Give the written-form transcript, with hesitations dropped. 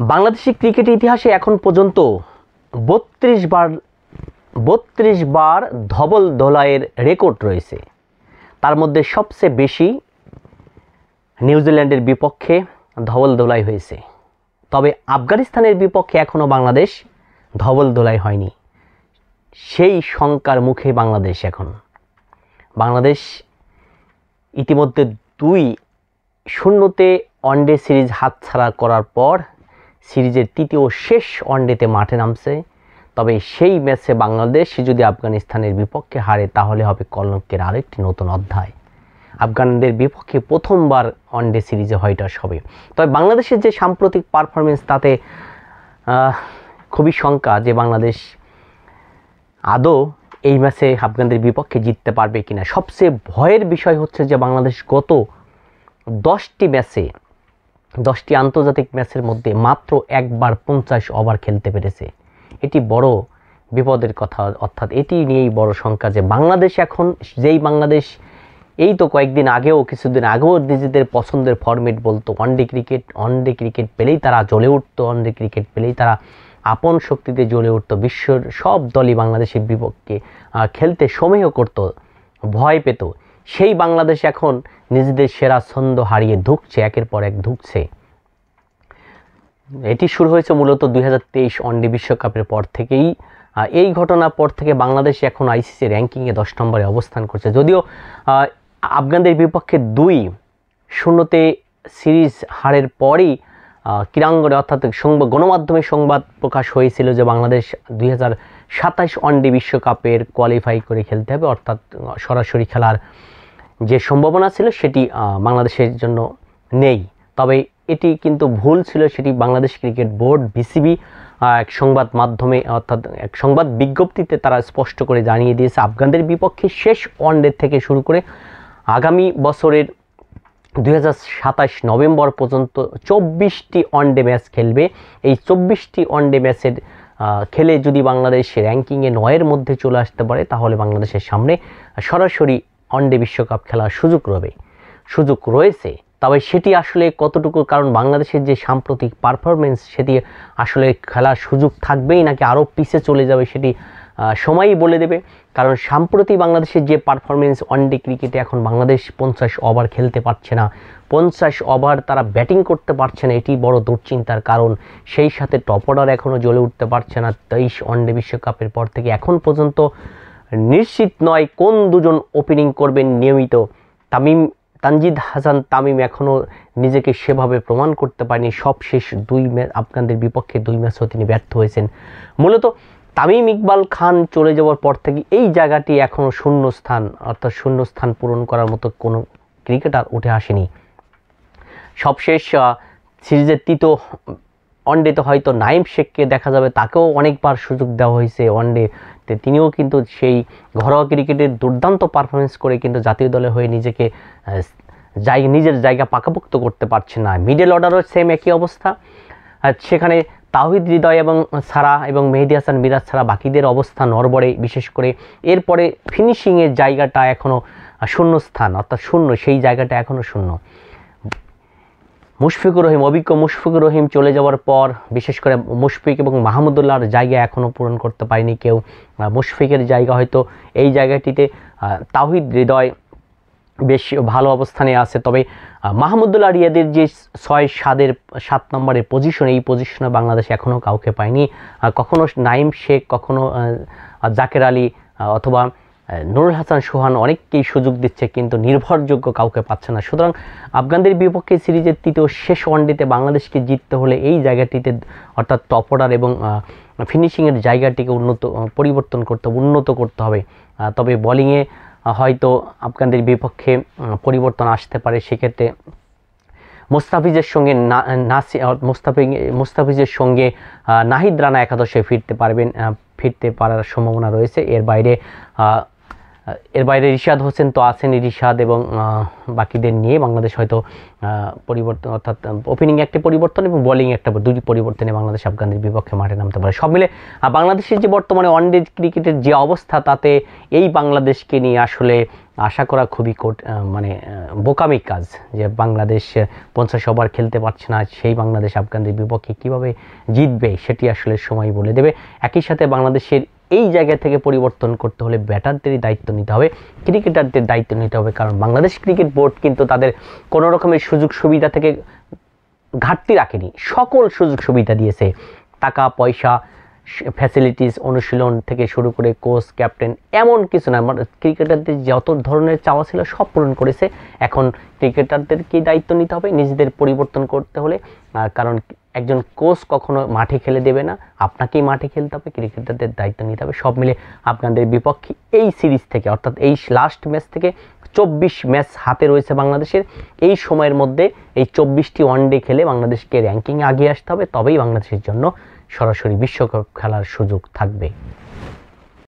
Bangladeshi cricket ইতিহাসে এখন পর্যন্ত 32 বার ধবল ধোলাইয়ের রেকর্ড রয়েছে। তার মধ্যে সবচেয়ে বেশি নিউজিল্যান্ডের বিপক্ষে ধবল ধোলাই হয়েছে। তবে আফগানিস্তানের বিপক্ষে এখনও বাংলাদেশ ধবল ধোলাই হয়নি। সেই শঙ্কার মুখে বাংলাদেশ ইতিমধ্যে 2-0 ওয়ানডে সিরিজ হাতছাড়া করার পর সিরিজের তৃতীয় শেষ ওয়ানডেতে মাঠে নামছে। তবে সেই ম্যাচে বাংলাদেশ যদি আফগানিস্তানের বিপক্ষে হারে তাহলে হবে কলঙ্কের আরেকটি নতুন অধ্যায়। আফগানদের বিপক্ষে প্রথমবার ওয়ানডে সিরিজে হয়টাস হবে। তবে বাংলাদেশের যে সাম্প্রতিক পারফরমেন্স তাতে খুবই শঙ্কা যে বাংলাদেশ আদৌ এই ম্যাচে আফগানদের বিপক্ষে জিততে পারবে কিনা। সবচেয়ে ভয়ের বিষয় হচ্ছে যে বাংলাদেশ গত 10টি আন্তর্জাতিক ম্যাচের মধ্যে মাত্র একবার 50 ওভার খেলতে পেরেছে। এটি বড় বিপদের কথা, অর্থাৎ এটি নিয়েই বড় শঙ্কা যে বাংলাদেশ এখন বাংলাদেশ এই তো কিছুদিন আগেও নিজেদের পছন্দের ফরম্যাট বলতো ওয়ানডে ক্রিকেট পেলেই তারা জ্বলে উঠতো, ওয়ানডে ক্রিকেট পেলেই তারা আপন শক্তিতে জ্বলে উঠতো। বিশ্বের সব দলই বাংলাদেশের বিপক্ষে খেলতে সমীহ করত, ভয় পেত। সেই বাংলাদেশ এখন নিজেদের সেরা ছন্দ হারিয়ে একের পর এক ধুঁকছে। এটি শুরু হয়েছে মূলত 2023 ওয়ানডে বিশ্বকাপের পর থেকেই। এই ঘটনার পর থেকে বাংলাদেশ এখন আইসিসি র্যাঙ্কিংয়ে 10 নম্বরে অবস্থান করছে। যদিও আফগানদের বিপক্ষে 2-0 সিরিজ হারের পরই ক্রীড়াঙ্গনে অর্থাৎ গণমাধ্যমে সংবাদ প্রকাশ হয়েছিল যে বাংলাদেশ 2027 ওয়ানডে বিশ্বকাপের কোয়ালিফাই করে খেলতে হবে, অর্থাৎ সরাসরি খেলার যে সম্ভাবনা ছিল সেটি বাংলাদেশের জন্য নেই। তবে এটি কিন্তু ভুল ছিল, সেটি বাংলাদেশ ক্রিকেট বোর্ড বিসিবি এক সংবাদ মাধ্যমে অর্থাৎ এক সংবাদ বিজ্ঞপ্তিতে তারা স্পষ্ট করে জানিয়ে দিয়েছে আফগানদের বিপক্ষে শেষ ওয়ানডে থেকে শুরু করে আগামী বছরের 2027 নভেম্বর পর্যন্ত 24টি ওয়ানডে ম্যাচ খেলবে। এই 24টি ওয়ানডে ম্যাচের খেলে যদি বাংলাদেশ র্যাঙ্কিংয়ে 9-এর মধ্যে চলে আসতে পারে তাহলে বাংলাদেশের সামনে সরাসরি ওয়ানডে বিশ্বকাপ খেলার সুযোগ রয়েছে। তবে সেটি আসলে কতটুকু, কারণ বাংলাদেশের যে সাম্প্রতিক পারফরমেন্স সেটি আসলে খেলার সুযোগ থাকবেই নাকি আরও পিছে চলে যাবে সেটি সময়ই বলে দেবে। কারণ সাম্প্রতিক বাংলাদেশের যে পারফরমেন্স ওয়ানডে ক্রিকেটে এখন বাংলাদেশ 50 ওভার খেলতে পারছে না, 50 ওভার তারা ব্যাটিং করতে পারছে না, এটি বড় দুশ্চিন্তার কারণ। সেই সাথে টপ অর্ডার এখনও জ্বলে উঠতে পারছে না। 23 ওয়ানডে বিশ্বকাপের পর থেকে এখন পর্যন্ত নিশ্চিত নয় কোন দুজন ওপেনিং করবেন নিয়মিত। তানজিদ হাসান তামিম এখনও নিজেকে সেভাবে প্রমাণ করতে পারেনি। সবশেষ 2 ম্যাচ আফগানদের বিপক্ষে 2 ম্যাচও তিনি ব্যর্থ হয়েছেন। মূলত তামিম ইকবাল খান চলে যাওয়ার পর থেকে এই জায়গাটি এখনও শূন্যস্থান পূরণ করার মতো কোনো ক্রিকেটার উঠে আসেনি। সবশেষ সিরিজের তৃতীয় ওয়ানডেতে হয়তো নাইম শেখকে দেখা যাবে, তাকেও অনেকবার সুযোগ দেওয়া হয়েছে ওয়ানডেতে। তিনিও কিন্তু সেই ঘরোয়া ক্রিকেটের দুর্দান্ত পারফরমেন্স করে কিন্তু জাতীয় দলে হয়ে নিজের জায়গা পাকাপোক্ত করতে পারছে না। মিডল অর্ডারও সেম একই অবস্থা। সেখানে তাওহিদ হৃদয় এবং মেহেদী হাসান মিরাজ ছাড়া বাকিদের অবস্থা নড়বড়ে। বিশেষ করে এরপরে ফিনিশিংয়ের জায়গাটা এখনও শূন্যস্থান, অর্থাৎ সেই জায়গাটা এখনও শূন্য। অভিজ্ঞ মুশফিকুর রহিম চলে যাওয়ার পর বিশেষ করে মুশফিক এবং মাহমুদুল্লাহর জায়গা এখনও পূরণ করতে পারেনি কেউ। মুশফিকের জায়গা হয়তো এই জায়গাটিতে তাওহিদ হৃদয় বেশ ভালো অবস্থানে আছে। তবে মাহমুদুল্লাহ রিয়াদের যে 6-7 নম্বরের পজিশন, এই পজিশনে বাংলাদেশ এখনও কাউকে পায়নি। কখনো নাইম শেখ, কখনো জাকের আলী অথবা নুরুল হাসান সোহান অনেককেই সুযোগ দিচ্ছে, কিন্তু নির্ভরযোগ্য কাউকে পাচ্ছে না। সুতরাং আফগানদের বিপক্ষে সিরিজের তৃতীয় শেষ ওয়ানডেতে বাংলাদেশকে জিততে হলে এই জায়গাটিতে অর্থাৎ টপ অর্ডার এবং ফিনিশিংয়ের জায়গাটিকে উন্নত করতে হবে। তবে বোলিংয়ে হয়তো আফগানদের বিপক্ষে পরিবর্তন আসতে পারে। সেক্ষেত্রে মুস্তাফিজের সঙ্গে নাহিদ রানা একাদশে ফিরতে পারার সম্ভাবনা রয়েছে। এর বাইরে এর বাইরে রিশাদ হোসেন তো আছেন, রিশাদ এবং বাকিদের নিয়ে বাংলাদেশ হয়তো পরিবর্তন, অর্থাৎ ওপেনিং একটা পরিবর্তন এবং বোলিং একটা, দুটি পরিবর্তনে বাংলাদেশ আফগানদের বিপক্ষে মাঠে নামতে পারে। সব মিলে বাংলাদেশের যে বর্তমানে ওয়ানডে ক্রিকেটের যে অবস্থা, তাতে এই বাংলাদেশকে নিয়ে আসলে আশা করা খুবই মানে বোকামি কাজ, যে বাংলাদেশ 50 ওভার খেলতে পারছে না, সেই বাংলাদেশ আফগানদের বিপক্ষে কীভাবে জিতবে সেটি আসলে সময় বলে দেবে। একই সাথে বাংলাদেশের এই জায়গা থেকে পরিবর্তন করতে হলে ব্যাটারদেরই দায়িত্ব নিতে হবে, ক্রিকেটারদের দায়িত্ব নিতে হবে, কারণ বাংলাদেশ ক্রিকেট বোর্ড কিন্তু তাদের কোনো রকমের সুযোগ সুবিধা থেকে ঘাটতি রাখেনি, সকল সুযোগ সুবিধা দিয়েছে, টাকা পয়সা, ফ্যাসিলিটিস, অনুশীলন থেকে শুরু করে কোচ, ক্যাপ্টেন, এমন কিছু না, মানে ক্রিকেটারদের যত ধরনের চাওয়া ছিল সব পূরণ করেছে। এখন ক্রিকেটারদেরকেই দায়িত্ব নিতে হবে নিজেদের পরিবর্তন করতে হলে, কারণ একজন কোচ কখনো মাঠে খেলে দেবে না, আপনাকেই মাঠে খেলতে হবে, ক্রিকেটারদের দায়িত্ব নিতে হবে। সব মিলে আপনাদের বিপক্ষে এই সিরিজ থেকে, অর্থাৎ এই লাস্ট ম্যাচ থেকে 24 ম্যাচ হাতে রয়েছে বাংলাদেশের। এই সময়ের মধ্যে এই 24টি ওয়ানডে খেলে বাংলাদেশকে র্যাঙ্কিংয়ে আগিয়ে আসতে হবে, তবেই বাংলাদেশের জন্য সরাসরি বিশ্বকাপ খেলার সুযোগ থাকবে।